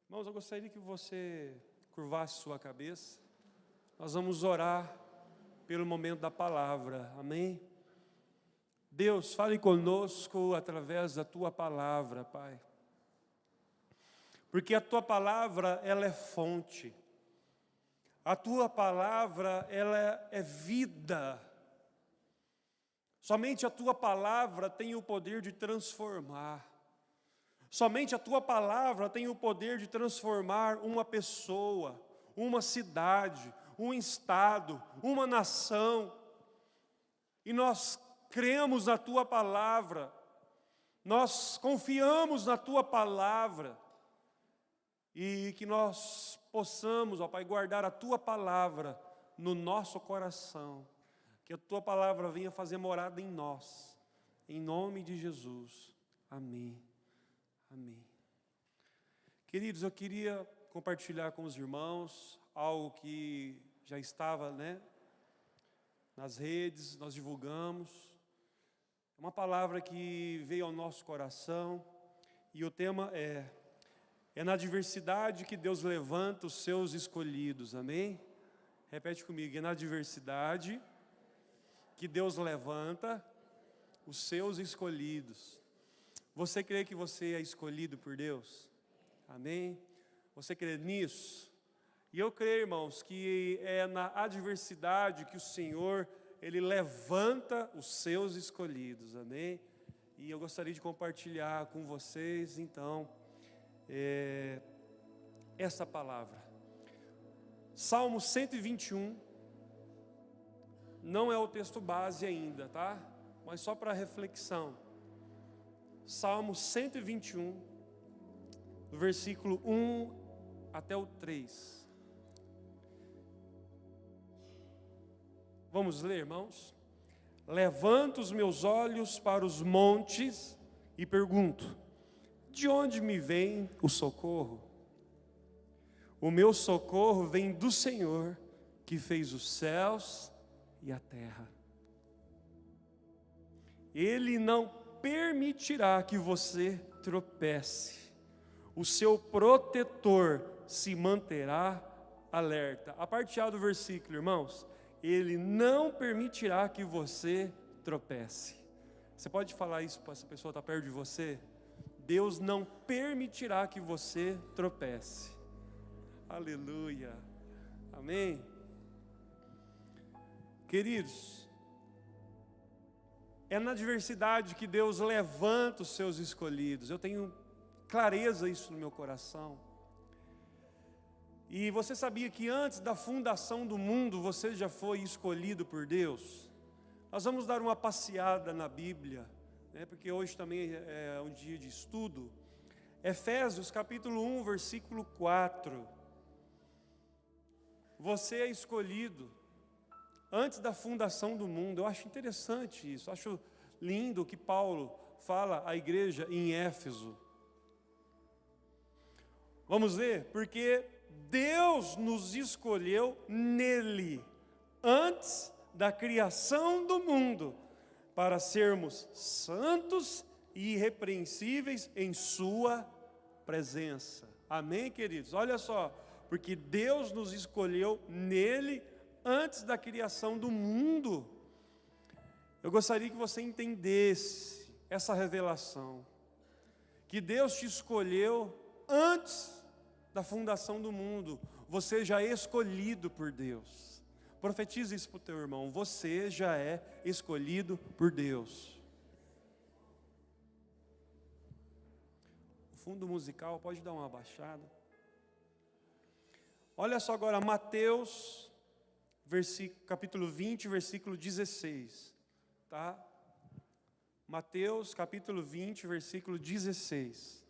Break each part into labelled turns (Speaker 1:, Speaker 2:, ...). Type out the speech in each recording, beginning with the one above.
Speaker 1: Irmãos, eu gostaria que você curvasse sua cabeça. Nós vamos orar pelo momento da palavra, amém? Deus, fale conosco através da Tua palavra, Pai. Porque a Tua palavra, ela é fonte. A Tua palavra, ela é vida. Somente a Tua palavra tem o poder de transformar. Somente a Tua palavra tem o poder de transformar uma pessoa, uma cidade, um estado, uma nação. E nós cremos na Tua palavra, nós confiamos na Tua palavra, e que nós possamos, ó Pai, guardar a Tua palavra no nosso coração, que a Tua palavra venha fazer morada em nós, em nome de Jesus, amém. Amém. Queridos, eu queria compartilhar com os irmãos algo que já estava, nas redes, nós divulgamos. É uma palavra que veio ao nosso coração e o tema é na adversidade que Deus levanta os seus escolhidos, amém? Repete comigo, é na adversidade que Deus levanta os seus escolhidos. Você crê que você é escolhido por Deus? Amém? Você crê nisso? E eu creio, irmãos, que é na adversidade que o Senhor, Ele levanta os seus escolhidos, amém? E eu gostaria de compartilhar com vocês, então, essa palavra. Salmo 121, não é o texto base ainda, tá? Mas só para reflexão. Salmo 121, do versículo 1 até o 3. Vamos ler, irmãos? Levanto os meus olhos para os montes e pergunto: de onde me vem o socorro? O meu socorro vem do Senhor, que fez os céus e a terra. Ele não permitirá que você tropece. O seu protetor se manterá alerta. A parte A do versículo, irmãos, Ele não permitirá que você tropece. Você pode falar isso para essa pessoa que está perto de você? Deus não permitirá que você tropece. Aleluia. Amém? Queridos, é na adversidade que Deus levanta os seus escolhidos. Eu tenho clareza isso no meu coração. E você sabia que antes da fundação do mundo você já foi escolhido por Deus? Nós vamos dar uma passeada na Bíblia, porque hoje também é um dia de estudo. Efésios capítulo 1, versículo 4. Você é escolhido antes da fundação do mundo. Eu acho interessante isso, acho lindo o que Paulo fala à igreja em Éfeso. Vamos ver? Porque Deus nos escolheu nele, antes da criação do mundo, para sermos santos e irrepreensíveis em sua presença. Amém, queridos? Olha só, porque Deus nos escolheu nele, antes da criação do mundo. Eu gostaria que você entendesse essa revelação, que Deus te escolheu antes da fundação do mundo. Você já é escolhido por Deus. Profetiza isso para o teu irmão: você já é escolhido por Deus. O fundo musical pode dar uma abaixada. Olha só agora Mateus capítulo 20, versículo 16, tá? Mateus, capítulo 20, versículo 16.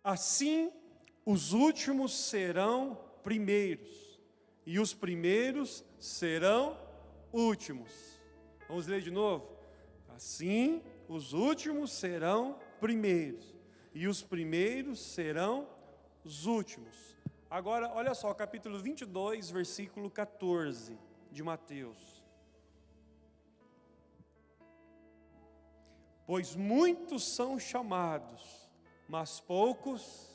Speaker 1: Assim, os últimos serão primeiros, e os primeiros serão últimos. Vamos ler de novo? Assim, os últimos serão primeiros, e os primeiros serão os últimos. Agora, olha só, capítulo 22, versículo 14 de Mateus. Pois muitos são chamados, mas poucos.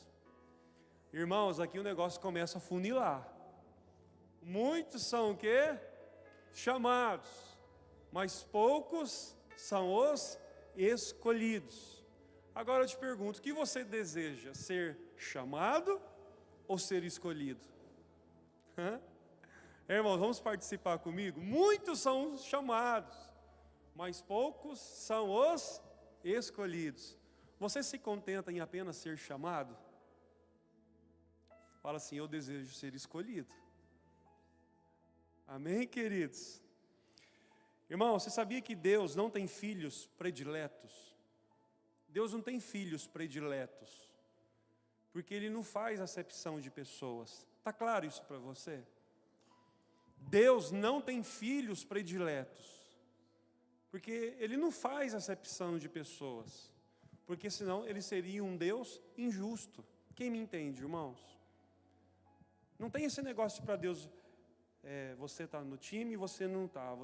Speaker 1: Irmãos, aqui o negócio começa a funilar. Muitos são o quê? Chamados, mas poucos são os escolhidos. Agora eu te pergunto, o que você deseja? Ser chamado ou ser escolhido? Irmãos, vamos participar comigo? Muitos são os chamados, mas poucos são os escolhidos. Você se contenta em apenas ser chamado? Fala assim, eu desejo ser escolhido. Amém, queridos? Irmão, você sabia que Deus não tem filhos prediletos? Deus não tem filhos prediletos, porque Ele não faz acepção de pessoas. Está claro isso para você? Deus não tem filhos prediletos, porque Ele não faz acepção de pessoas, porque senão Ele seria um Deus injusto. Quem me entende, irmãos? Não tem esse negócio para Deus, você está no time e você não está,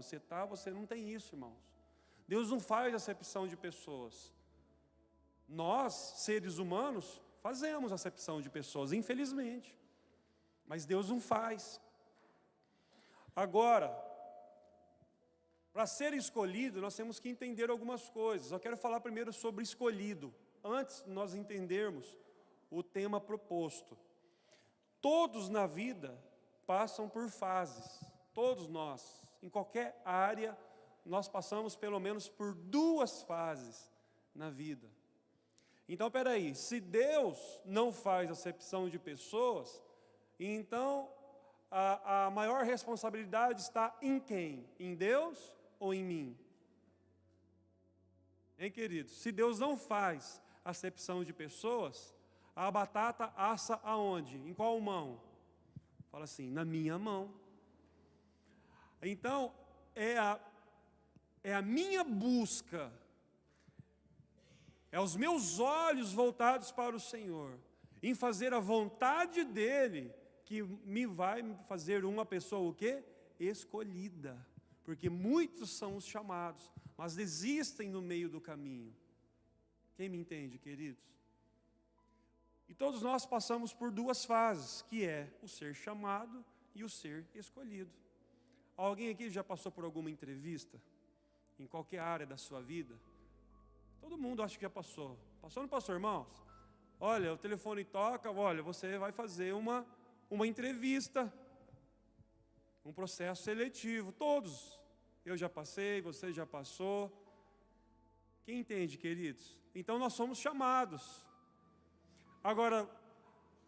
Speaker 1: você não tem isso, irmãos. Deus não faz acepção de pessoas. Nós, seres humanos, fazemos acepção de pessoas, infelizmente, mas Deus não faz. Agora, para ser escolhido, nós temos que entender algumas coisas. Eu quero falar primeiro sobre escolhido, antes de nós entendermos o tema proposto. Todos na vida passam por fases, todos nós, em qualquer área, nós passamos pelo menos por 2 fases na vida. Então, peraí, se Deus não faz acepção de pessoas, então a maior responsabilidade está em quem? Em Deus ou em mim? Hein, queridos? Se Deus não faz acepção de pessoas, a batata assa aonde? Em qual mão? Fala assim, na minha mão. Então, é a minha busca, é os meus olhos voltados para o Senhor, em fazer a vontade dEle, que me vai fazer uma pessoa o quê? Escolhida. Porque muitos são os chamados, mas desistem no meio do caminho. Quem me entende, queridos? E todos nós passamos por 2 fases, que é o ser chamado e o ser escolhido. Alguém aqui já passou por alguma entrevista? Em qualquer área da sua vida? Todo mundo acha que já passou. Passou ou não passou, irmãos? Olha, o telefone toca, olha, você vai fazer uma entrevista, um processo seletivo. Todos. Eu já passei, você já passou. Quem entende, queridos? Então nós somos chamados. Agora,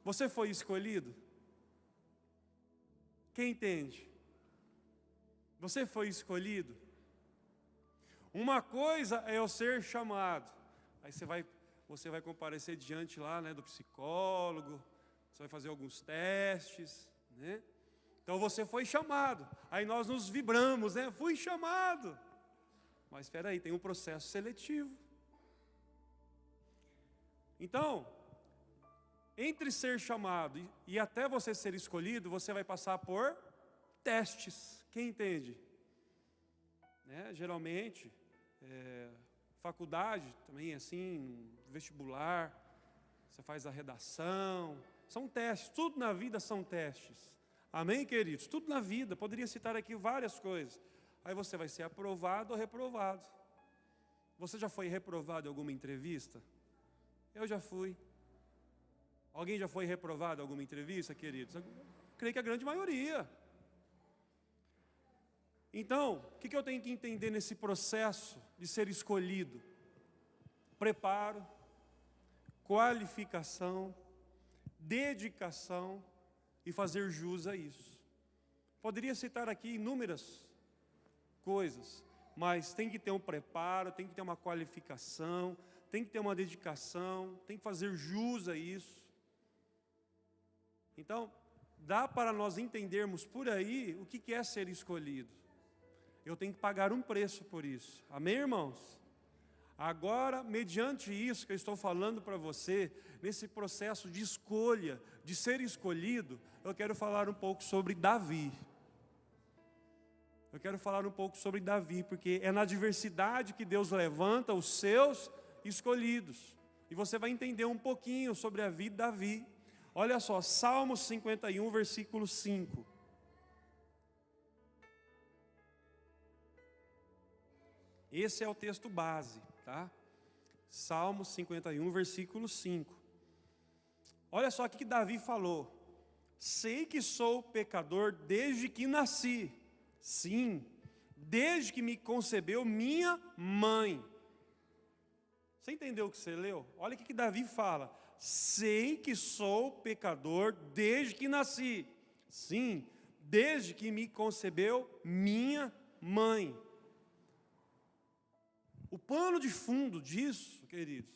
Speaker 1: você foi escolhido? Quem entende? Você foi escolhido? Uma coisa é eu ser chamado. Aí você vai comparecer diante lá, né, do psicólogo, você vai fazer alguns testes, né? Então você foi chamado. Aí nós nos vibramos, né? Fui chamado. Mas espera aí, tem um processo seletivo. Então, entre ser chamado e até você ser escolhido, você vai passar por testes. Quem entende? Né? Geralmente, faculdade também assim, vestibular, você faz a redação, são testes, tudo na vida são testes. Amém, queridos? Tudo na vida, poderia citar aqui várias coisas. Aí você vai ser aprovado ou reprovado. Você já foi reprovado em alguma entrevista? Eu já fui. Alguém já foi reprovado em alguma entrevista, queridos? Eu creio que a grande maioria. Então, o que eu tenho que entender nesse processo de ser escolhido? Preparo, qualificação, dedicação e fazer jus a isso. Poderia citar aqui inúmeras coisas, mas tem que ter um preparo, tem que ter uma qualificação, tem que ter uma dedicação, tem que fazer jus a isso. Então, dá para nós entendermos por aí o que é ser escolhido. Eu tenho que pagar um preço por isso. Amém, irmãos? Agora, mediante isso que eu estou falando para você, nesse processo de escolha, de ser escolhido, eu quero falar um pouco sobre Davi. Eu quero falar um pouco sobre Davi, porque é na adversidade que Deus levanta os seus escolhidos. E você vai entender um pouquinho sobre a vida de Davi. Olha só, Salmos 51, versículo 5. Esse é o texto base, tá? Salmos 51, versículo 5. Olha só o que Davi falou. Sei que sou pecador desde que nasci. Sim, desde que me concebeu minha mãe. Você entendeu o que você leu? Olha o que Davi fala. Sei que sou pecador desde que nasci. Sim, desde que me concebeu minha mãe. O pano de fundo disso, queridos,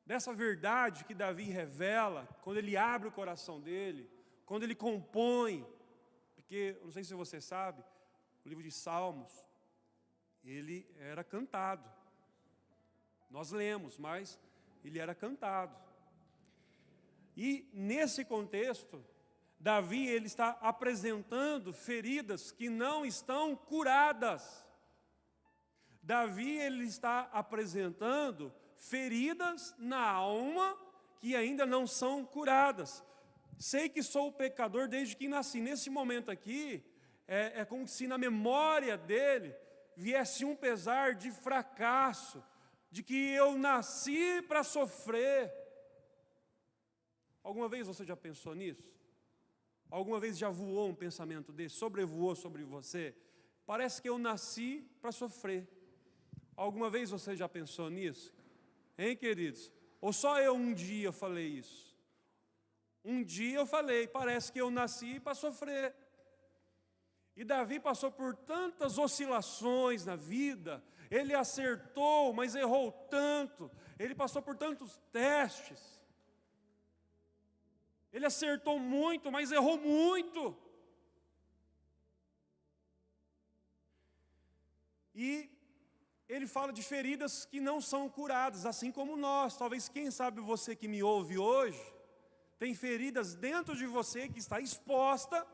Speaker 1: dessa verdade que Davi revela, quando ele abre o coração dele, quando ele compõe, porque, não sei se você sabe, o livro de Salmos, ele era cantado. Nós lemos, mas ele era cantado. E nesse contexto, Davi ele está apresentando feridas que não estão curadas. Davi ele está apresentando feridas na alma que ainda não são curadas. Sei que sou pecador desde que nasci. Nesse momento aqui, é como se na memória dele viesse um pesar de fracasso, de que eu nasci para sofrer. Alguma vez você já pensou nisso? Alguma vez já voou um pensamento desse? Sobrevoou sobre você? Parece que eu nasci para sofrer. Alguma vez você já pensou nisso? Hein, queridos? Ou só eu um dia falei isso? Um dia eu falei, parece que eu nasci para sofrer. E Davi passou por tantas oscilações na vida, ele acertou, mas errou tanto, ele passou por tantos testes. Ele acertou muito, mas errou muito. E ele fala de feridas que não são curadas, assim como nós. Talvez, quem sabe você que me ouve hoje, tem feridas dentro de você que está exposta,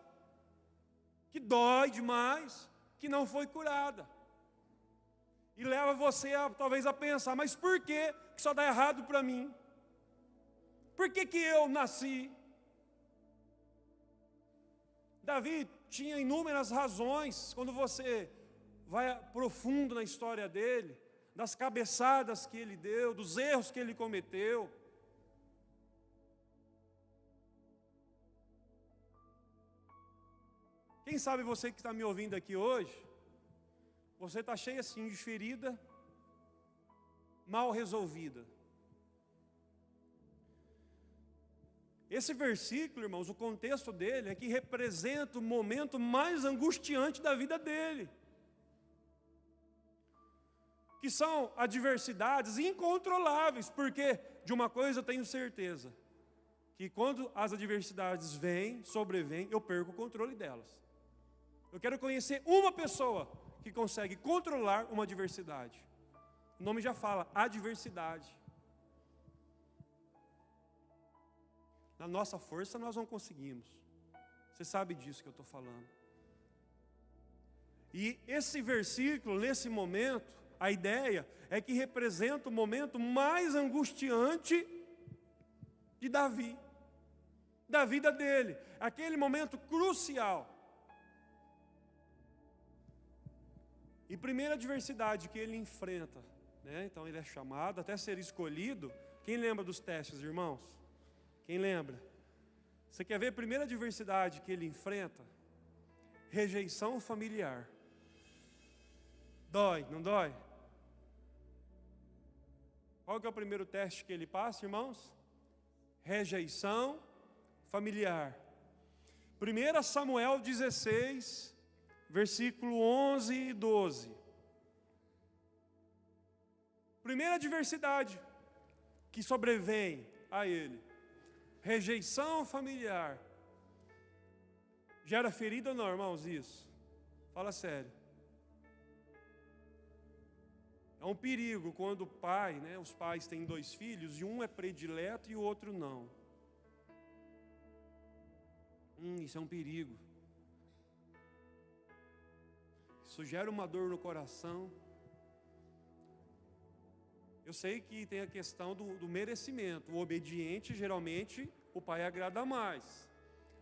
Speaker 1: que dói demais, que não foi curada. E leva você talvez a pensar, mas por que só dá errado para mim? Por que eu nasci? Davi tinha inúmeras razões, quando você vai profundo na história dele, das cabeçadas que ele deu, dos erros que ele cometeu. Quem sabe você que está me ouvindo aqui hoje, você está cheio assim de ferida, mal resolvida. Esse versículo, irmãos, o contexto dele é que representa o momento mais angustiante da vida dele. Que são adversidades incontroláveis, porque de uma coisa eu tenho certeza, que quando as adversidades sobrevêm, eu perco o controle delas. Eu quero conhecer uma pessoa que consegue controlar uma adversidade. O nome já fala, adversidade. Na nossa força nós não conseguimos. Você sabe disso que eu estou falando. E esse versículo, nesse momento, a ideia é que representa o momento mais angustiante de Davi, da vida dele, aquele momento crucial. E primeira adversidade que ele enfrenta, né? Então ele é chamado até ser escolhido. Quem lembra dos testes, irmãos? Quem lembra? Você quer ver a primeira adversidade que ele enfrenta? Rejeição familiar. Dói, não dói? Qual que é o primeiro teste que ele passa, irmãos? Rejeição familiar. 1 Samuel 16, versículo 11 e 12. Primeira adversidade que sobrevém a ele. Rejeição familiar. Gera ferida ou não, irmãos, isso? Fala sério. É um perigo quando o pai, né, os pais têm 2 filhos e um é predileto e o outro não. Isso é um perigo. Isso gera uma dor no coração. Eu sei que tem a questão do merecimento. O obediente, geralmente, o pai agrada mais.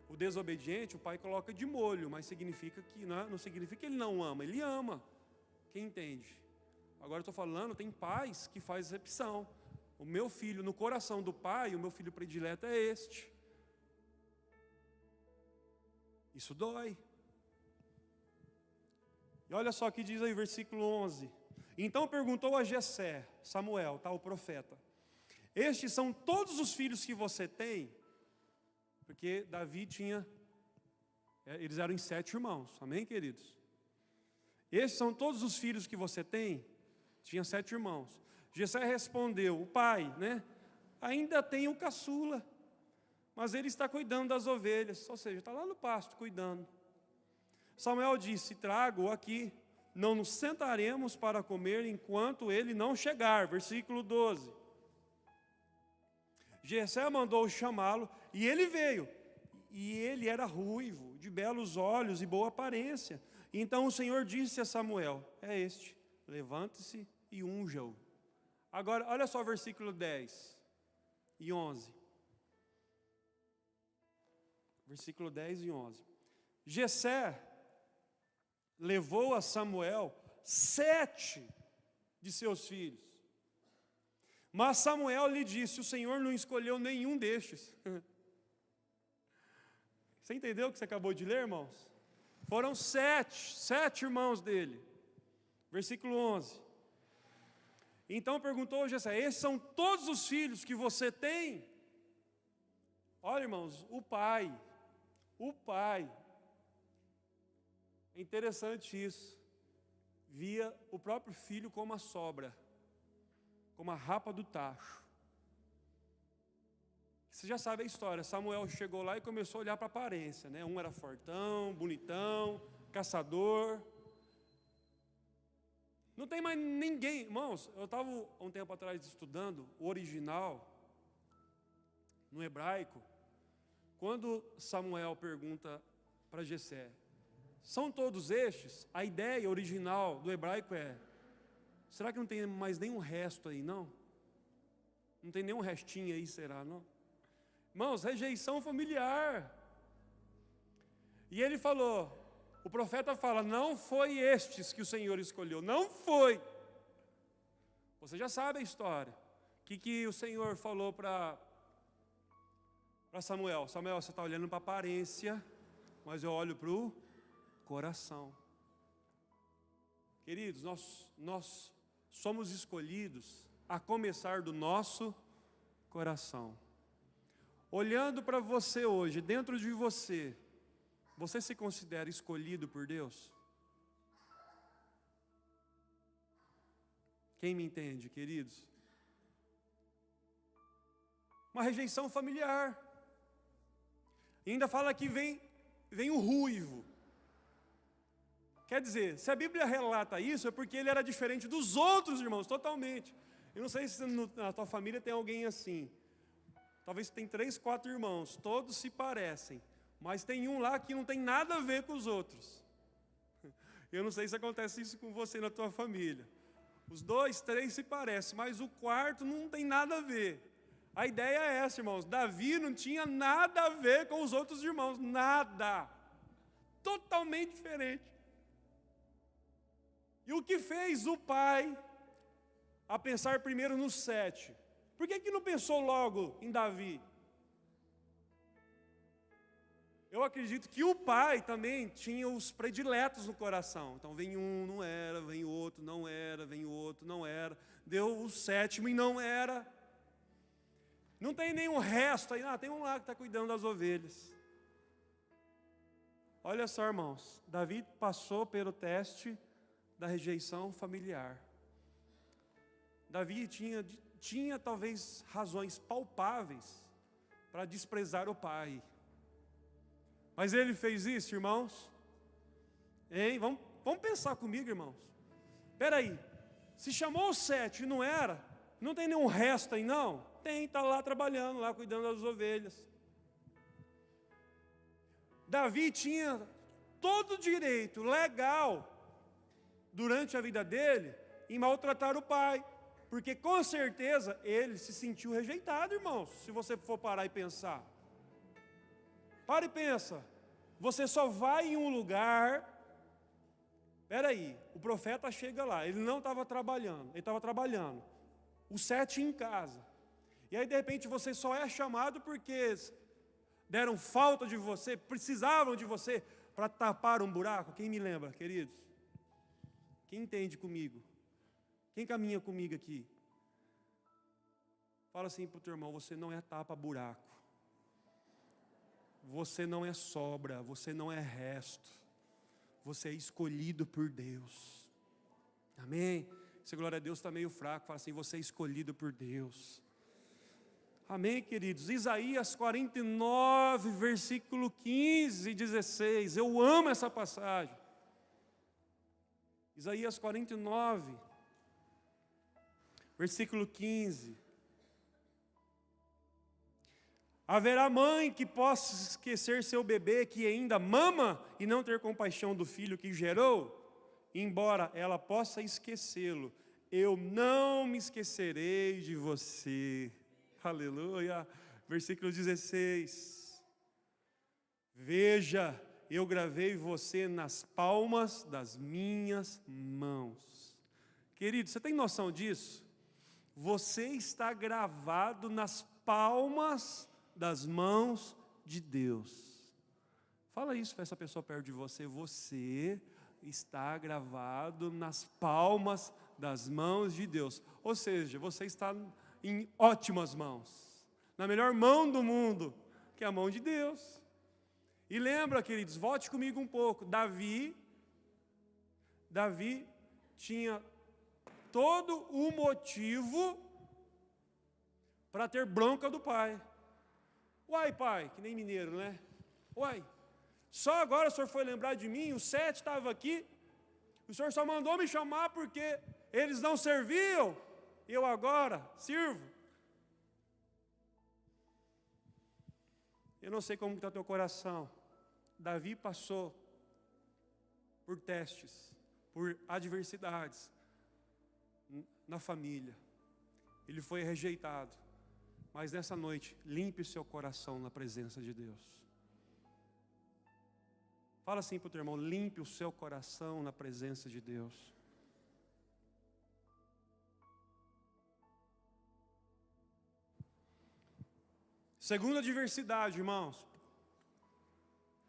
Speaker 1: O desobediente, o pai coloca de molho, mas significa que não significa que ele não ama, ele ama. Quem entende? Agora eu estou falando, tem pais que fazem excepção. O meu filho, no coração do pai, o meu filho predileto é este. Isso dói. E olha só o que diz aí, versículo 11. Então perguntou a Jessé, Samuel, o profeta: estes são todos os filhos que você tem? Porque Davi eles eram em 7 irmãos, amém, queridos? Estes são todos os filhos que você tem? Tinha 7 irmãos. Jessé respondeu, o pai, ainda tem o caçula, mas ele está cuidando das ovelhas, ou seja, está lá no pasto cuidando. Samuel disse, trago-o aqui, não nos sentaremos para comer enquanto ele não chegar. Versículo 12. Jessé mandou chamá-lo e ele veio. E ele era ruivo, de belos olhos e boa aparência. Então o Senhor disse a Samuel, é este, levante-se e unja-o. Agora, olha só o versículo 10 e 11. Versículo 10 e 11. Jessé levou a Samuel 7 de seus filhos. Mas Samuel lhe disse, o Senhor não escolheu nenhum destes. Você entendeu o que você acabou de ler, irmãos? Foram 7 irmãos dele. Versículo 11. Então perguntou Jessé, esses são todos os filhos que você tem? Olha, irmãos, o pai, é interessante isso, via o próprio filho como a sobra, como a rapa do tacho. Você já sabe a história, Samuel chegou lá e começou a olhar para a aparência, Um era fortão, bonitão, caçador. Não tem mais ninguém, irmãos, eu estava um tempo atrás estudando o original, no hebraico, quando Samuel pergunta para Jessé, são todos estes? A ideia original do hebraico é, será que não tem mais nenhum resto aí, não? Não tem nenhum restinho aí, será, não? Irmãos, rejeição familiar. E ele falou, o profeta fala, não foi estes que o Senhor escolheu, não foi. Você já sabe a história. O que o Senhor falou para Samuel? Samuel, você está olhando para a aparência, mas eu olho para o coração. Queridos, nós somos escolhidos a começar do nosso coração. Olhando para você hoje, dentro de você, você se considera escolhido por Deus? Quem me entende, queridos? Uma rejeição familiar. E ainda fala que vem o ruivo. Quer dizer, se a Bíblia relata isso, é porque ele era diferente dos outros irmãos, totalmente. Eu não sei se na tua família tem alguém assim. Talvez tem 3, 4 irmãos, todos se parecem, mas tem um lá que não tem nada a ver com os outros. Eu não sei se acontece isso com você na tua família. Os 2, 3 se parecem, mas o quarto não tem nada a ver. A ideia é essa, irmãos. Davi não tinha nada a ver com os outros irmãos, nada. Totalmente diferente. E o que fez o pai a pensar primeiro nos 7? Por que não pensou logo em Davi? Eu acredito que o pai também tinha os prediletos no coração. Então vem um, não era, vem o outro, não era, vem o outro, não era. Deu o 7º e não era. Não tem nenhum resto aí, tem um lá que está cuidando das ovelhas. Olha só, irmãos, Davi passou pelo teste da rejeição familiar. Davi tinha talvez razões palpáveis para desprezar o pai. Mas ele fez isso, irmãos? Hein? Vamos pensar comigo, irmãos. Espera aí, se chamou o 7 e não era, não tem nenhum resto aí não? Tem, está lá trabalhando, lá cuidando das ovelhas. Davi tinha todo o direito legal, durante a vida dele, em maltratar o pai. Porque com certeza ele se sentiu rejeitado, irmãos, se você for parar e pensar. Para e pensa, você só vai em um lugar. Espera aí, o profeta chega lá, ele não estava trabalhando, ele estava trabalhando. Os 7 em casa. E aí de repente você só é chamado porque deram falta de você, precisavam de você para tapar um buraco. Quem me lembra, queridos? Quem entende comigo? Quem caminha comigo aqui? Fala assim para o teu irmão, você não é tapa-buraco. Você não é sobra, você não é resto. Você é escolhido por Deus. Amém? Se glória a Deus está meio fraco, fala assim, você é escolhido por Deus. Amém, queridos? Isaías 49, versículo 15 e 16. Eu amo essa passagem. Isaías 49, versículo 15. Haverá mãe que possa esquecer seu bebê que ainda mama e não ter compaixão do filho que gerou? Embora ela possa esquecê-lo, eu não me esquecerei de você. Aleluia. Versículo 16. Veja, eu gravei você nas palmas das minhas mãos. Querido, você tem noção disso? Você está gravado nas palmas das mãos de Deus. Fala isso para essa pessoa perto de você. Você está gravado nas palmas das mãos de Deus. Ou seja, você está em ótimas mãos. Na melhor mão do mundo, que é a mão de Deus. E lembra, queridos, volte comigo um pouco. Davi tinha todo o motivo para ter bronca do pai. Uai, pai, que nem mineiro, né? Uai, só agora o senhor foi lembrar de mim, o 7 estava aqui, o senhor só mandou me chamar porque eles não serviam, e eu agora sirvo. Eu não sei como está teu coração. Davi passou por testes, por adversidades na família. Ele foi rejeitado. Mas nessa noite, limpe o seu coração na presença de Deus. Fala assim para o teu irmão, limpe o seu coração na presença de Deus. Segunda adversidade, irmãos,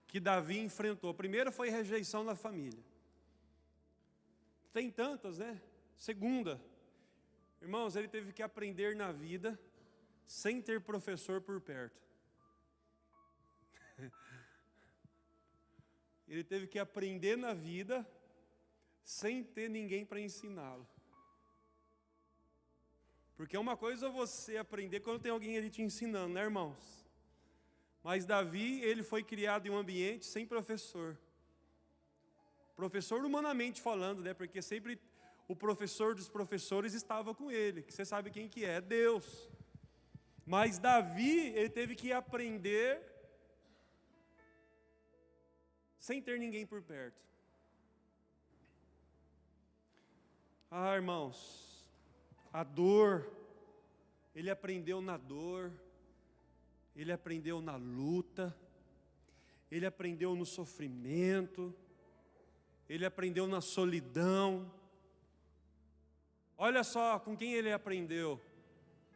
Speaker 1: que Davi enfrentou. Primeiro foi rejeição da família. Tem tantas, né? Segunda, irmãos, ele teve que aprender na vida sem ter professor por perto. Ele teve que aprender na vida sem ter ninguém para ensiná-lo. Porque é uma coisa você aprender quando tem alguém ali te ensinando, né, irmãos? Mas Davi, ele foi criado em um ambiente sem professor. Professor humanamente falando, né? Porque sempre o professor dos professores estava com ele, que você sabe quem que é Deus. Mas Davi, ele teve que aprender sem ter ninguém por perto. Ah, irmãos, a dor, ele aprendeu na dor, ele aprendeu na luta, ele aprendeu no sofrimento, ele aprendeu na solidão. Olha só com quem ele aprendeu.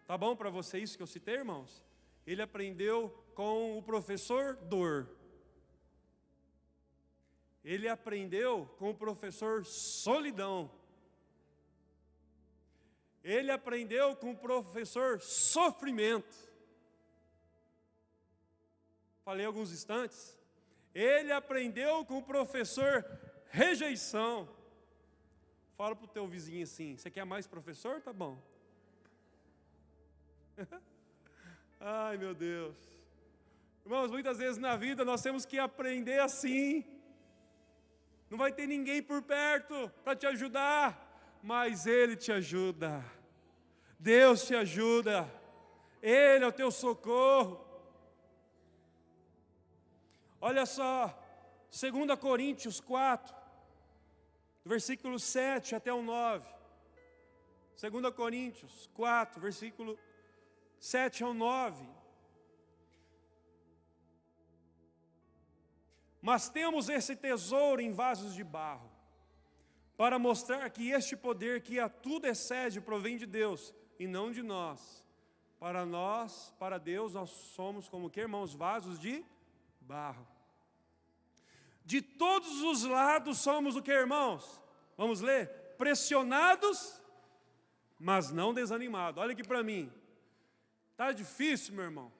Speaker 1: Tá bom para você isso que eu citei, irmãos? Ele aprendeu com o professor dor. Ele aprendeu com o professor solidão. Ele aprendeu com o professor sofrimento. Falei alguns instantes. Ele aprendeu com o professor rejeição. Fala para o teu vizinho assim, você quer mais professor? Tá bom. Ai, meu Deus. Irmãos, muitas vezes na vida nós temos que aprender assim. Não vai ter ninguém por perto para te ajudar, mas Ele te ajuda. Deus te ajuda. Ele é o teu socorro. Olha só, 2 Coríntios 4, versículo 7 até o 9. 2 Coríntios 4, versículo 7 ao 9. Mas temos esse tesouro em vasos de barro, para mostrar que este poder que a tudo excede provém de Deus, e não de nós. Para Deus, nós somos como que, irmãos? Vasos de barro. De todos os lados somos o que, irmãos? Vamos ler? Pressionados, mas não desanimados. Olha aqui para mim. Está difícil, meu irmão.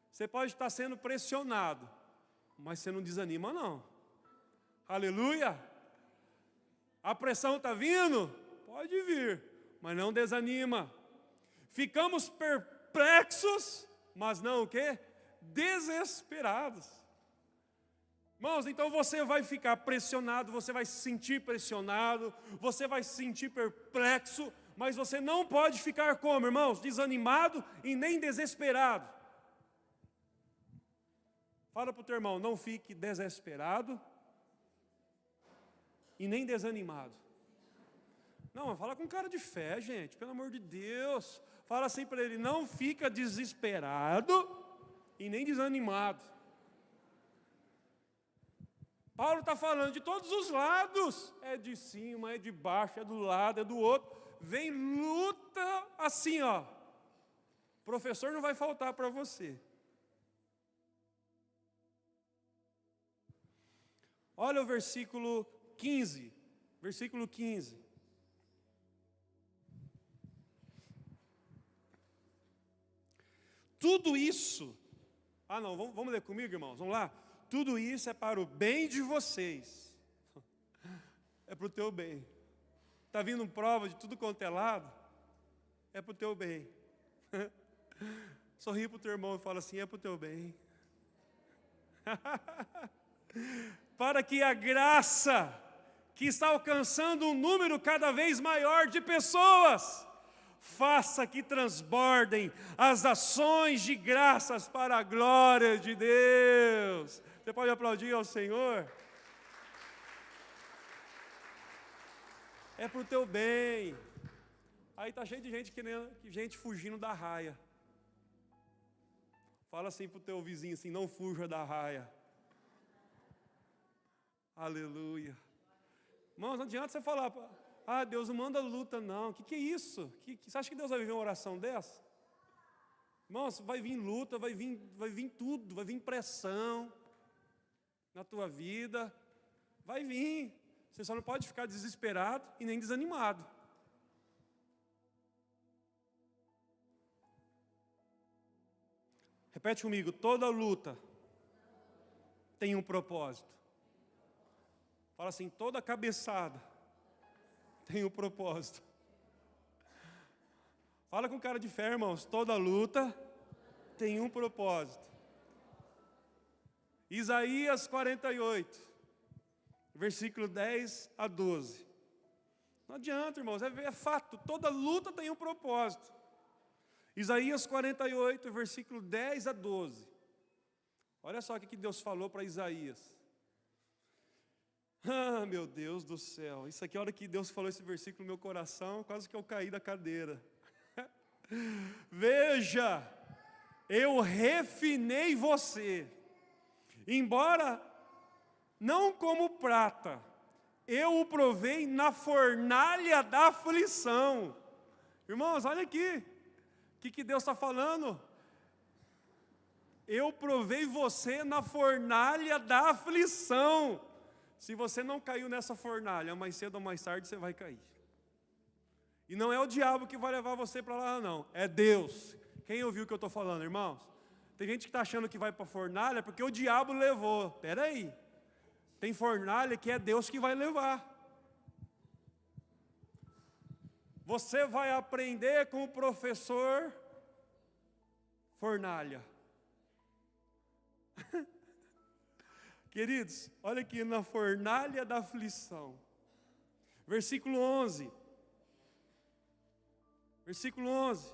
Speaker 1: Você pode estar sendo pressionado, mas você não desanima, não. Aleluia! A pressão está vindo? Pode vir, mas não desanima. Ficamos perplexos, mas não o quê? Desesperados. Irmãos, então você vai ficar pressionado, você vai se sentir pressionado, você vai se sentir perplexo, mas você não pode ficar como, irmãos? Desanimado e nem desesperado. Fala para o teu irmão, não fique desesperado e nem desanimado. Não, fala com cara de fé, gente, pelo amor de Deus. Fala assim para ele, não fica desesperado e nem desanimado. Paulo está falando de todos os lados. É de cima, é de baixo, é do lado, é do outro. Vem luta assim, ó. O professor não vai faltar para você. Olha o versículo 15. Versículo 15. Tudo isso. Não, vamos ler comigo, irmãos. Vamos lá. Tudo isso é para o bem de vocês. É para o teu bem. Está vindo prova de tudo quanto é lado? É para o teu bem. Sorri para o teu irmão e fala assim, é para o teu bem. Para que a graça que está alcançando um número cada vez maior de pessoas, faça que transbordem as ações de graças para a glória de Deus. Você pode aplaudir ao Senhor? É para o teu bem. Aí está cheio de gente gente fugindo da raia. Fala assim para o teu vizinho assim, não fuja da raia. Aleluia. Irmãos, não adianta você falar, Deus não manda luta não. O que é isso? Você acha que Deus vai viver uma oração dessa? Irmãos, vai vir luta, vai vir tudo, vai vir pressão na tua vida. Vai vir. Você só não pode ficar desesperado e nem desanimado. Repete comigo, toda luta tem um propósito. Fala assim, toda cabeçada tem um propósito. Fala com cara de fé, irmãos, toda luta tem um propósito. Isaías 48, versículo 10 a 12. Não adianta, irmãos, é fato, toda luta tem um propósito. Isaías 48, versículo 10 a 12. Olha só o que Deus falou para Isaías. Meu Deus do céu, isso aqui, a hora que Deus falou esse versículo no meu coração, quase que eu caí da cadeira. Veja, eu refinei você, embora não como prata, eu o provei na fornalha da aflição. Irmãos, olha aqui, o que Deus está falando? Eu provei você na fornalha da aflição. Se você não caiu nessa fornalha, mais cedo ou mais tarde você vai cair. E não é o diabo que vai levar você para lá, não. É Deus. Quem ouviu o que eu estou falando, irmãos? Tem gente que está achando que vai para a fornalha porque o diabo levou. Espera aí. Tem fornalha que é Deus que vai levar. Você vai aprender com o professor fornalha. Queridos, olha aqui na fornalha da aflição. Versículo 11. Versículo 11.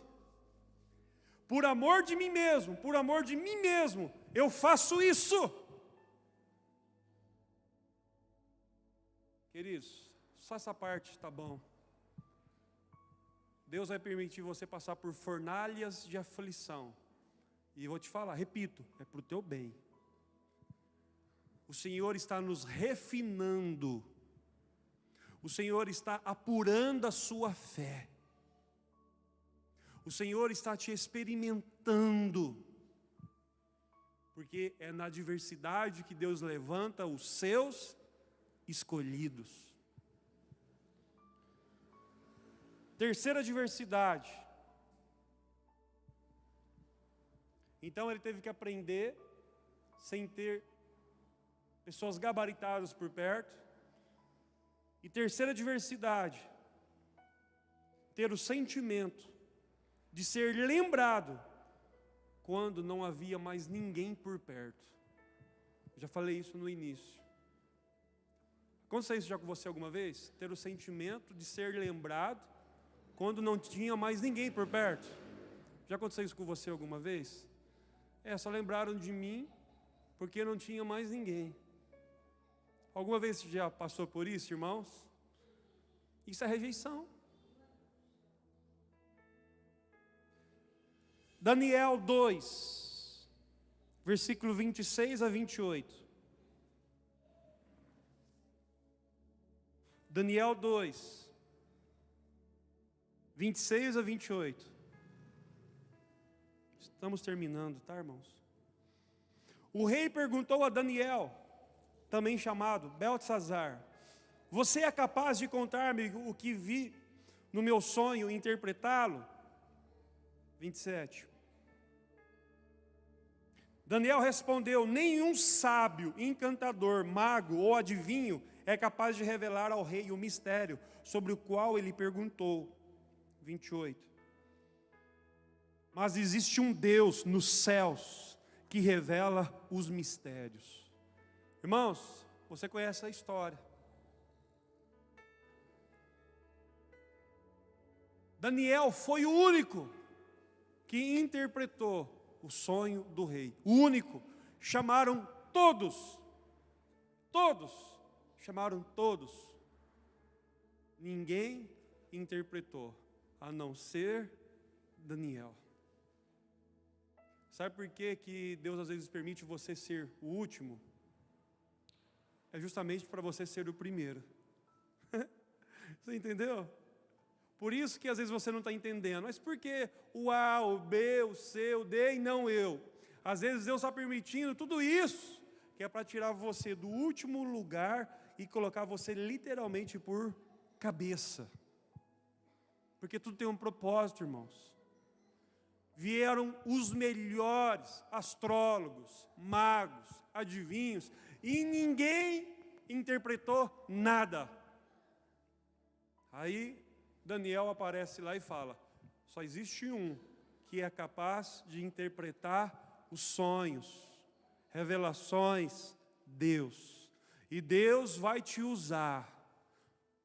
Speaker 1: Por amor de mim mesmo, eu faço isso. Queridos, só essa parte está bom. Deus vai permitir você passar por fornalhas de aflição. E eu vou te falar, repito, é para o teu bem. O Senhor está nos refinando. O Senhor está apurando a sua fé. O Senhor está te experimentando. Porque é na adversidade que Deus levanta os seus escolhidos. Terceira adversidade. Então ele teve que aprender sem ter pessoas gabaritadas por perto. E terceira adversidade, ter o sentimento de ser lembrado quando não havia mais ninguém por perto. Eu já falei isso no início. Aconteceu isso já com você alguma vez? Ter o sentimento de ser lembrado quando não tinha mais ninguém por perto. Já aconteceu isso com você alguma vez? Só lembraram de mim porque não tinha mais ninguém. Alguma vez você já passou por isso, irmãos? Isso é rejeição. Daniel 2, versículo 26 a 28. Daniel 2, 26 a 28. Estamos terminando, tá, irmãos? O rei perguntou a Daniel, também chamado Beltesazar: você é capaz de contar-me o que vi no meu sonho e interpretá-lo? 27. Daniel respondeu: nenhum sábio, encantador, mago ou adivinho é capaz de revelar ao rei o mistério sobre o qual ele perguntou. 28. Mas existe um Deus nos céus que revela os mistérios. Irmãos, você conhece a história. Daniel foi o único que interpretou o sonho do rei. O único. Chamaram todos. Todos. Chamaram todos. Ninguém interpretou, a não ser Daniel. Sabe por que Deus às vezes permite você ser o último? É justamente para você ser o primeiro. Você entendeu? Por isso que às vezes você não está entendendo. Mas por que o A, o B, o C, o D e não eu? Às vezes Deus está permitindo tudo isso, que é para tirar você do último lugar e colocar você literalmente por cabeça. Porque tudo tem um propósito, irmãos. Vieram os melhores astrólogos, magos, adivinhos, e ninguém interpretou nada. Aí Daniel aparece lá e fala: só existe um que é capaz de interpretar os sonhos, revelações, Deus. E Deus vai te usar.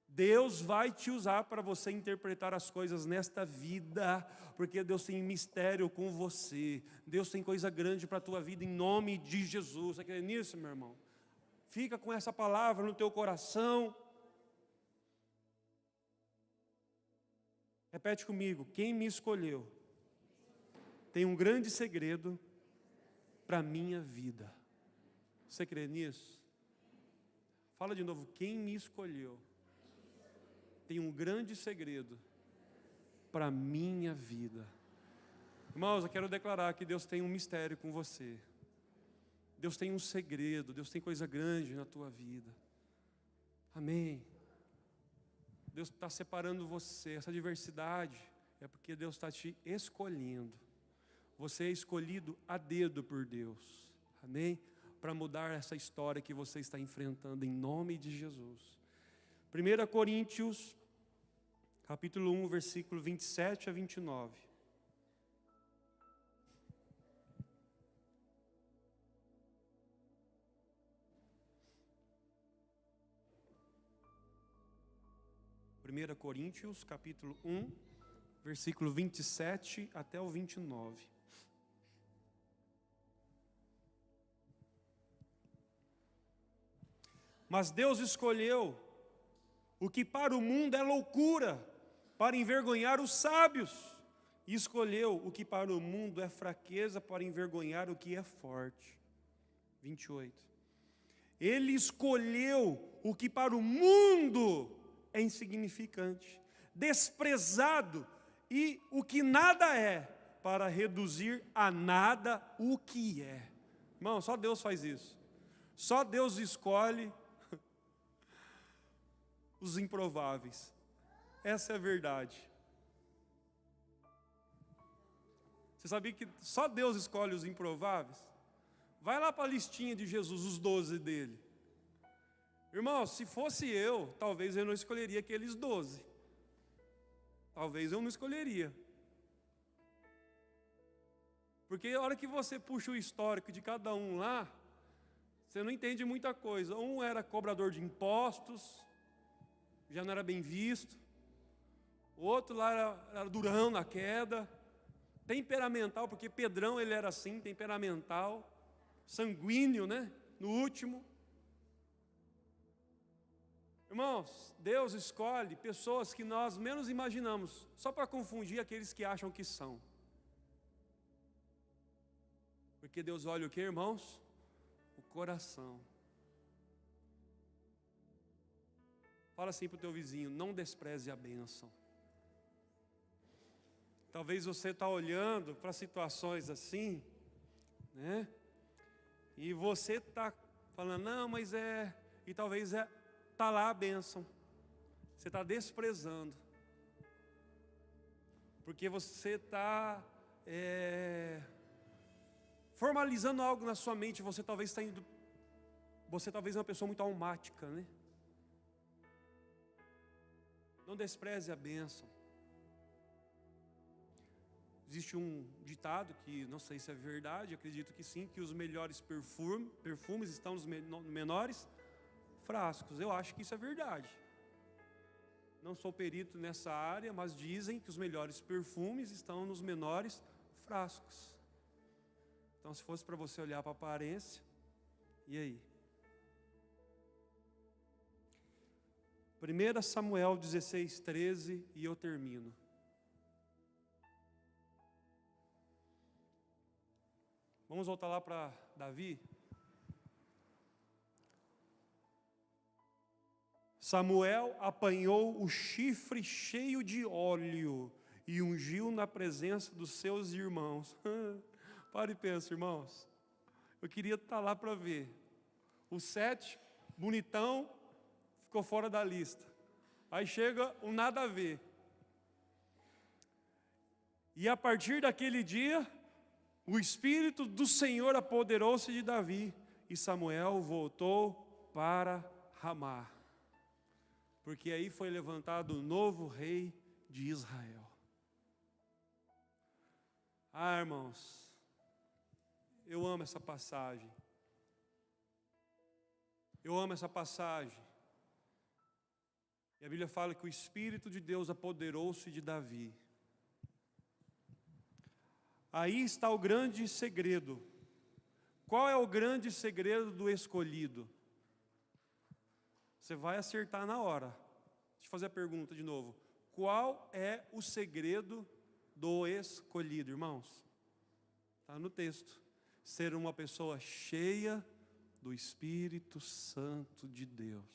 Speaker 1: Deus vai te usar para você interpretar as coisas nesta vida, porque Deus tem mistério com você. Deus tem coisa grande para a tua vida em nome de Jesus. Você crê nisso, meu irmão? Fica com essa palavra no teu coração. Repete comigo: quem me escolheu tem um grande segredo para a minha vida. Você crê nisso? Fala de novo: quem me escolheu tem um grande segredo para a minha vida. Irmãos, eu quero declarar que Deus tem um mistério com você. Deus tem um segredo, Deus tem coisa grande na tua vida. Amém. Deus está separando você. Essa diversidade é porque Deus está te escolhendo. Você é escolhido a dedo por Deus. Amém? Para mudar essa história que você está enfrentando em nome de Jesus. 1 Coríntios, capítulo 1, versículo 27 a 29. Primeira Coríntios, capítulo 1, versículo 27 até o 29. Mas Deus escolheu o que para o mundo é loucura, para envergonhar os sábios. E escolheu o que para o mundo é fraqueza para envergonhar o que é forte. 28. Ele escolheu o que para o mundo é insignificante, desprezado e o que nada é, para reduzir a nada o que é. Irmão, só Deus faz isso. Só Deus escolhe os improváveis. Essa é a verdade. Você sabia que só Deus escolhe os improváveis? Vai lá para a listinha de Jesus, os 12 dele. Irmão, se fosse eu, talvez eu não escolheria aqueles 12. Talvez eu não escolheria. Porque a hora que você puxa o histórico de cada um lá, você não entende muita coisa. Um era cobrador de impostos, já não era bem visto. O outro lá era durão na queda. Temperamental, porque Pedrão ele era assim, temperamental. Sanguíneo, né? No último. Irmãos, Deus escolhe pessoas que nós menos imaginamos, só para confundir aqueles que acham que são. Porque Deus olha o que, irmãos? O coração. Fala assim para o teu vizinho, não despreze a bênção. Talvez você está olhando para situações assim, né? E você está falando, não, mas é... E talvez está lá a bênção. Você está desprezando. Porque você está formalizando algo na sua mente. Você talvez está indo... Você talvez é uma pessoa muito almática, né? Não despreze a bênção. Existe um ditado que não sei se é verdade, acredito que sim, que os melhores perfumes estão nos menores frascos. Eu acho que isso é verdade. Não sou perito nessa área, mas dizem que os melhores perfumes estão nos menores frascos. Então, se fosse para você olhar para a aparência, e aí? 1 Samuel 16, 13, e eu termino. Vamos voltar lá para Davi. Samuel apanhou o chifre cheio de óleo e ungiu na presença dos seus irmãos. Para e pensa, irmãos. Eu queria estar lá para ver. O 7, bonitão, ficou fora da lista. Aí chega o nada a ver. E a partir daquele dia, o Espírito do Senhor apoderou-se de Davi, e Samuel voltou para Ramá, porque aí foi levantado o novo rei de Israel. Ah, irmãos, eu amo essa passagem. Eu amo essa passagem. E a Bíblia fala que o Espírito de Deus apoderou-se de Davi. Aí está o grande segredo. Qual é o grande segredo do escolhido? Você vai acertar na hora. Deixa eu fazer a pergunta de novo. Qual é o segredo do escolhido, irmãos? Está no texto. Ser uma pessoa cheia do Espírito Santo de Deus.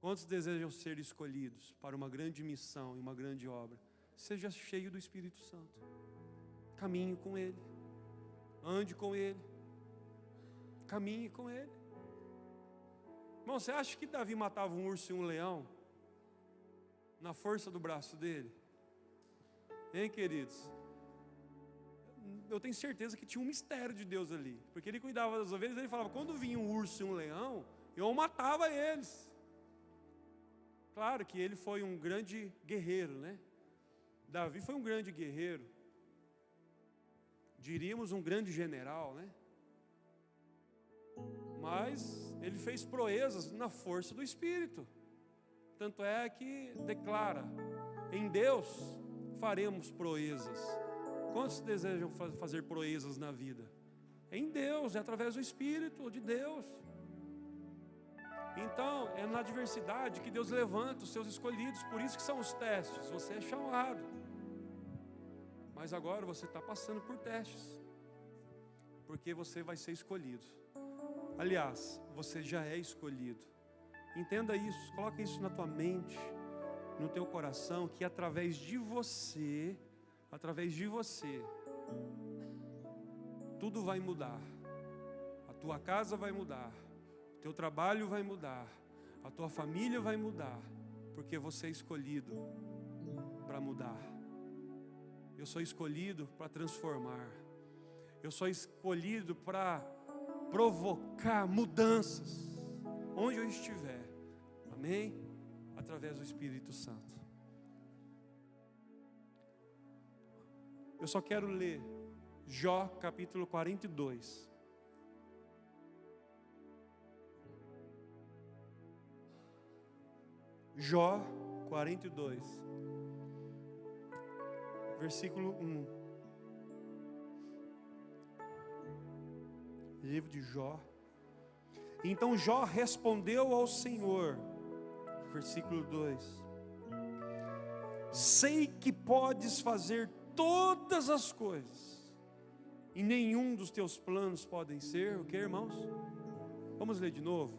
Speaker 1: Quantos desejam ser escolhidos para uma grande missão e uma grande obra? Seja cheio do Espírito Santo. Caminhe com Ele. Ande com Ele. Caminhe com Ele. Irmão, você acha que Davi matava um urso e um leão na força do braço dele? Hein, queridos? Eu tenho certeza que tinha um mistério de Deus ali. Porque ele cuidava das ovelhas e ele falava, quando vinha um urso e um leão, eu matava eles. Claro que ele foi um grande guerreiro, né? Davi foi um grande guerreiro, diríamos um grande general, né? Mas ele fez proezas na força do Espírito. Tanto é que declara, em Deus faremos proezas. Quantos desejam fazer proezas na vida? Em Deus, é através do Espírito de Deus. Então, é na adversidade que Deus levanta os seus escolhidos, por isso que são os testes. Você é chamado, mas agora você está passando por testes, porque você vai ser escolhido. Aliás, você já é escolhido. Entenda isso, coloca isso na tua mente, no teu coração, que através de você, tudo vai mudar. A tua casa vai mudar, o teu trabalho vai mudar, a tua família vai mudar, porque você é escolhido para mudar. Eu sou escolhido para transformar. Eu sou escolhido para provocar mudanças onde eu estiver. Amém? Através do Espírito Santo. Eu só quero ler Jó capítulo 42. Jó 42, versículo 1. Livro de Jó. Então Jó respondeu ao Senhor, versículo 2: sei que podes fazer todas as coisas, e nenhum dos teus planos podem ser, o que, irmãos? Vamos ler de novo.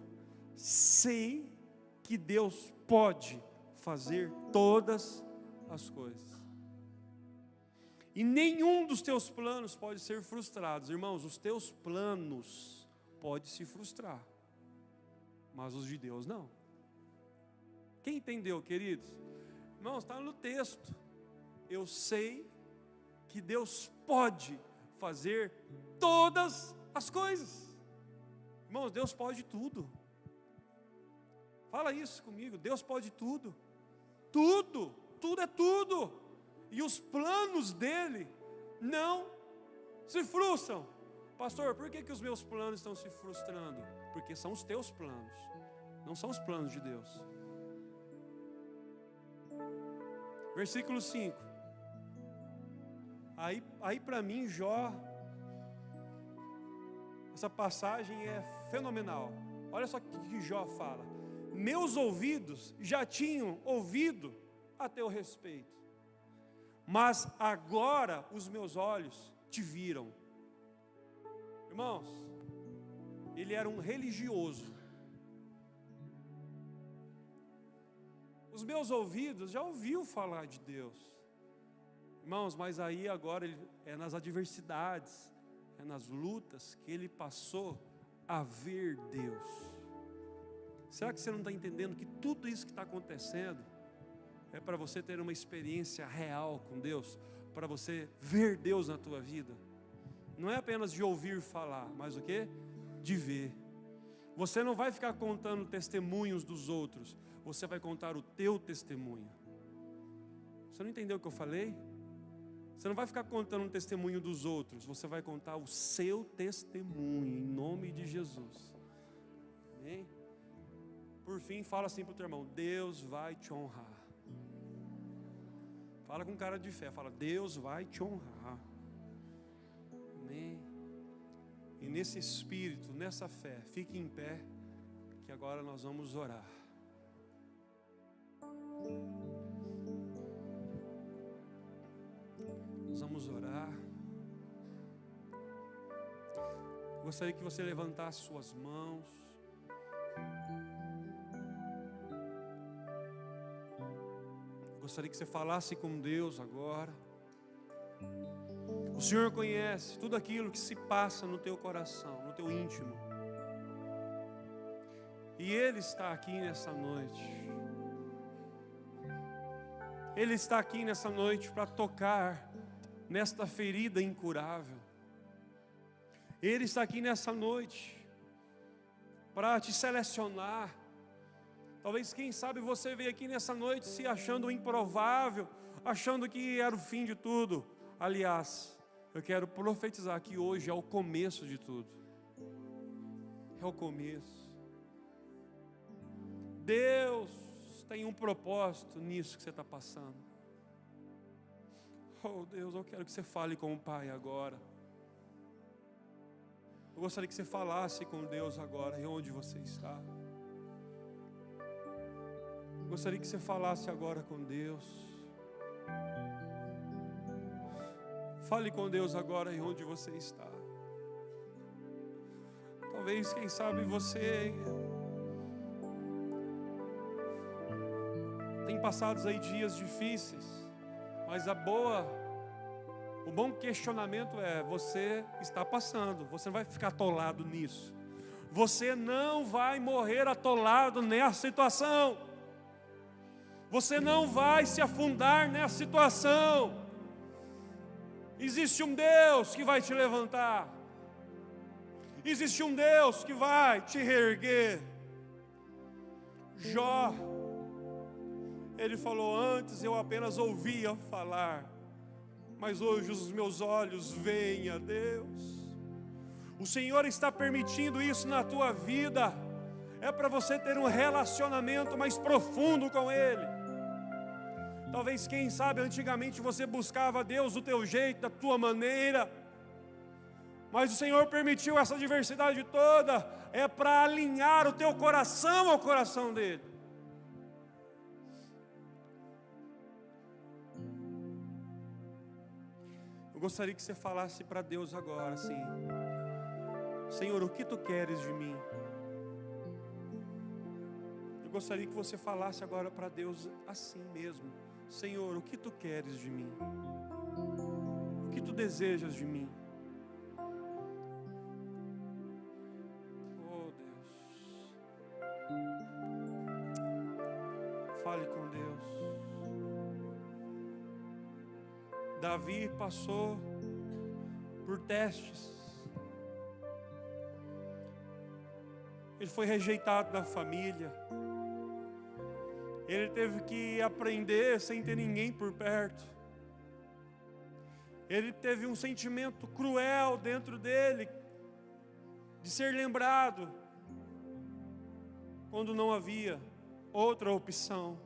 Speaker 1: Sei que Deus pode fazer todas as coisas, e nenhum dos teus planos pode ser frustrado. Irmãos, os teus planos podem se frustrar, mas os de Deus não. Quem entendeu, queridos? Irmãos, está no texto. Eu sei que Deus pode fazer todas as coisas. Irmãos, Deus pode tudo. Fala isso comigo, Deus pode tudo. Tudo, tudo é tudo. E os planos dele não se frustram. Pastor, por que os meus planos estão se frustrando? Porque são os teus planos, não são os planos de Deus. Versículo 5. Aí para mim, Jó, essa passagem é fenomenal. Olha só o que Jó fala. Meus ouvidos já tinham ouvido a teu respeito, mas agora os meus olhos te viram. Irmãos, ele era um religioso. Os meus ouvidos já ouviu falar de Deus. Irmãos, mas aí agora é nas adversidades, é nas lutas que ele passou a ver Deus. Será que você não está entendendo que tudo isso que está acontecendo é para você ter uma experiência real com Deus, para você ver Deus na tua vida? Não é apenas de ouvir falar, mas o quê? De ver. Você não vai ficar contando testemunhos dos outros, você vai contar o teu testemunho. Você não entendeu o que eu falei? Você não vai ficar contando um testemunho dos outros, você vai contar o seu testemunho, em nome de Jesus. Amém? Por fim, fala assim para o teu irmão: Deus vai te honrar. Fala com cara de fé, fala: Deus vai te honrar. Amém? E nesse espírito, nessa fé, fique em pé, que agora nós vamos orar. Nós vamos orar. Gostaria que você levantasse suas mãos. Gostaria que você falasse com Deus agora. O Senhor conhece tudo aquilo que se passa no teu coração, no teu íntimo. E Ele está aqui nessa noite. Ele está aqui nessa noite para tocar nesta ferida incurável. Ele está aqui nessa noite para te selecionar. Talvez, quem sabe, você veio aqui nessa noite se achando improvável, achando que era o fim de tudo. Aliás, eu quero profetizar que hoje é o começo de tudo. É o começo. Deus tem um propósito nisso que você está passando. Oh Deus, eu quero que você fale com o Pai agora. Eu gostaria que você falasse com Deus agora, e onde você está. Gostaria que você falasse agora com Deus. Fale com Deus agora em onde você está. Talvez, quem sabe, você tem passado aí dias difíceis, mas o bom questionamento é: você está passando, você não vai ficar atolado nisso. Você não vai morrer atolado nessa situação. Você não vai se afundar nessa situação. Existe um Deus que vai te levantar. Existe um Deus que vai te reerguer. Jó, ele falou: antes eu apenas ouvia falar, mas hoje os meus olhos veem a Deus. O Senhor está permitindo isso na tua vida. É para você ter um relacionamento mais profundo com Ele. Talvez, quem sabe, antigamente você buscava Deus do teu jeito, da tua maneira. Mas o Senhor permitiu essa diversidade toda. É para alinhar o teu coração ao coração dEle. Eu gostaria que você falasse para Deus agora assim: Senhor, o que Tu queres de mim? Eu gostaria que você falasse agora para Deus assim mesmo: Senhor, o que Tu queres de mim? O que Tu desejas de mim? Oh Deus, fale com Deus. Davi passou por testes. Ele foi rejeitado da família. Ele teve que aprender sem ter ninguém por perto. Ele teve um sentimento cruel dentro dele, de ser lembrado, quando não havia outra opção.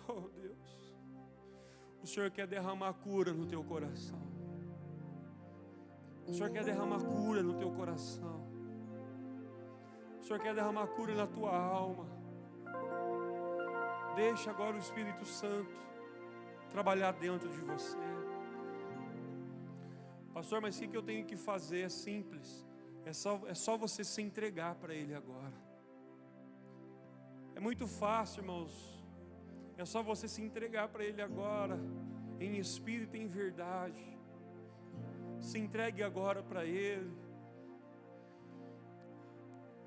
Speaker 1: Oh Deus, o Senhor quer derramar cura no teu coração. O Senhor quer derramar cura no teu coração. O Senhor quer derramar cura na tua alma. Deixa agora o Espírito Santo trabalhar dentro de você. Pastor, mas o que eu tenho que fazer? É simples. É só você se entregar para Ele agora. É muito fácil, irmãos. É só você se entregar para Ele agora, em espírito e em verdade. Se entregue agora para Ele.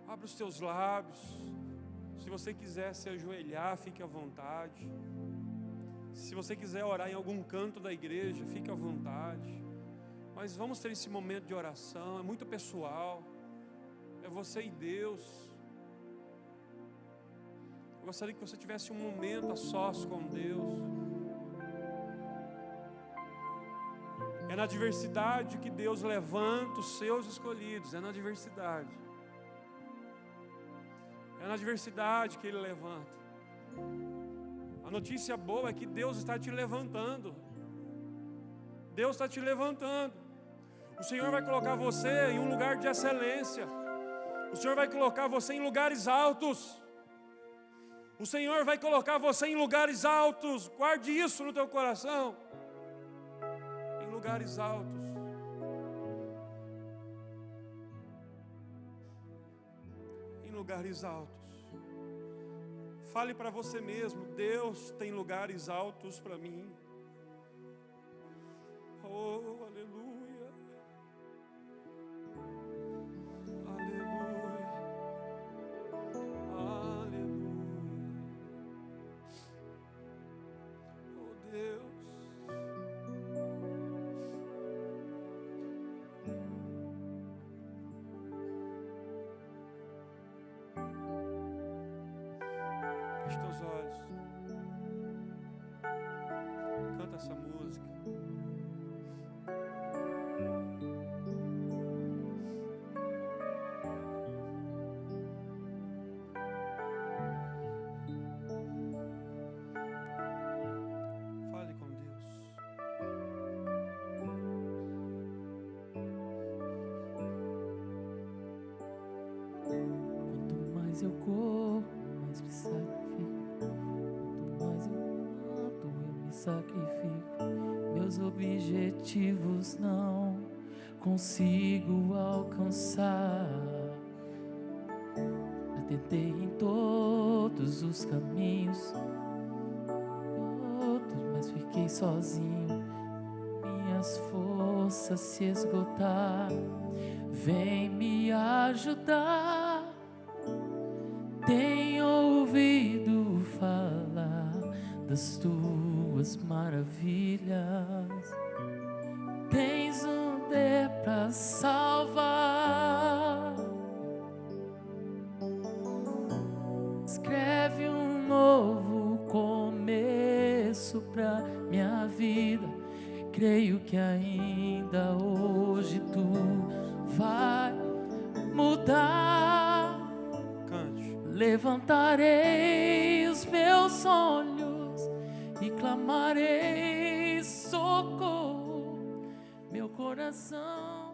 Speaker 1: Abra os teus lábios. Se você quiser se ajoelhar, fique à vontade. Se você quiser orar em algum canto da igreja, fique à vontade. Mas vamos ter esse momento de oração. É muito pessoal. É você e Deus. Eu gostaria que você tivesse um momento a sós com Deus. É na adversidade que Deus levanta os seus escolhidos. É na adversidade. É na adversidade que Ele levanta. A notícia boa é que Deus está te levantando. Deus está te levantando. O Senhor vai colocar você em um lugar de excelência. O Senhor vai colocar você em lugares altos. O Senhor vai colocar você em lugares altos. Guarde isso no teu coração. Em lugares altos. Em lugares altos. Fale para você mesmo: Deus tem lugares altos para mim. Oh, aleluia. Aleluia. Aleluia. Oh, Deus. Feche teus olhos. Canta essa música. Fale com Deus.
Speaker 2: Quanto mais eu corro, mais me sacrifico, quanto mais eu me sacrifico. Meus objetivos não consigo alcançar. Eu tentei em todos os caminhos, mas fiquei sozinho. Minhas forças se esgotar, vem me ajudar. Tenho ouvido falar das tuas maravilhas. Tens um poder pra salvar. Escreve um novo começo pra minha vida. Creio que ainda hoje tu vai mudar.
Speaker 1: Cante.
Speaker 2: Levantarei os meus olhos e clamarei socorro. Meu coração